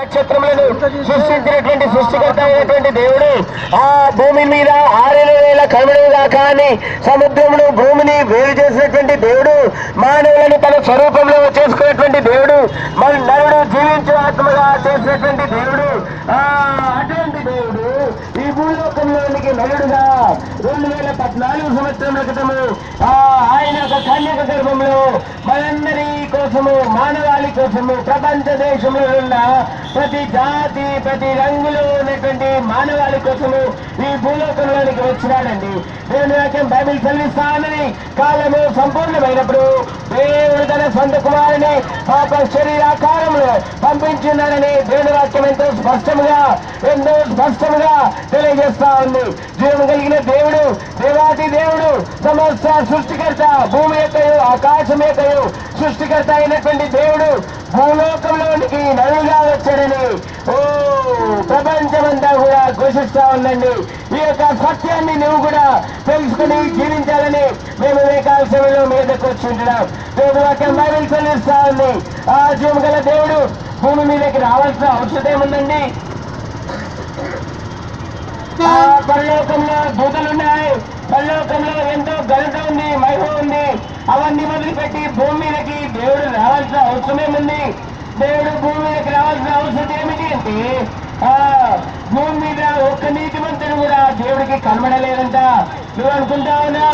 నక్షత్రములను సృష్టించినటువంటి సృష్టికర్త అయినటువంటి దేవుడు ఆ భూమి మీద 6,000 కనుమలుగా కానీ సముద్రమును భూమిని వేరు చేసినటువంటి దేవుడు మానవులను తన స్వరూపంలో చేసుకున్నటువంటి దేవుడు మన నరుడు జీవించే ఆత్మగా చేసినటువంటి దేవుడు అటువంటి దేవుడు ఈ భూలోకంలోనికి నరుడుగా 2014 సంవత్సరముల క్రితము ఆయన ఒక కన్యక గర్భంలో మనందరి కోసము మానవాళి కోసము ప్రపంచ దేశంలో ఉన్న ప్రతి జాతి ప్రతి రంగులో ఉన్నటువంటి మానవాళి కోసము ఈ భూలోకంలోనికి వచ్చినాడండి. దేవుని వాక్యం బైబిల్ చదివిస్తానని కాలము సంపూర్ణమైనప్పుడు దేవుడు తన సొంత కుమారుని పాప శరీరాకారంలో పంపించున్నాడని దేవుని వాక్యం ఎంతో స్పష్టముగా తెలియజేస్తా ఉంది. జీవం కలిగిన దేవుడు దేవాది దేవుడు సమస్త సృష్టికర్త భూమి యొక్కయు ఆకాశం యొక్కయు సృష్టికర్త అయినటువంటి దేవుడు భూలోకంలోనికి నరుగా వచ్చాడని ప్రపంచమంతా కూడా ఘోషిస్తా ఉందండి. ఈ యొక్క సత్యాన్ని నువ్వు కూడా తెలుసుకుని జీవించాలని మేము వేకాల సమయంలో మీదకు వచ్చింటున్నాం. దేవుడు వాక్యం బైబిల్ చదివిస్తా ఉంది. ఆ జీవం గల దేవుడు భూమి మీదకి రావాల్సిన అవసరం ఏముందండి? పరలోకంలో దూతలున్నాయి, పరలోకంలో ఎంతో ఘనత ఉంది, మహిమ ఉంది. అవన్నీ మొదలుపెట్టి భూమి మీదకి దేవుడు రావాల్సిన అవసరమేముంది? దేవుడు భూమి మీదకి రావాల్సిన అవసరం ఏమిటి అంటే భూమి మీద ఒక్క నీతిమంతుడు కూడా దేవుడికి కనబడలేదంట. నువ్వు అనుకుంటా ఉన్నా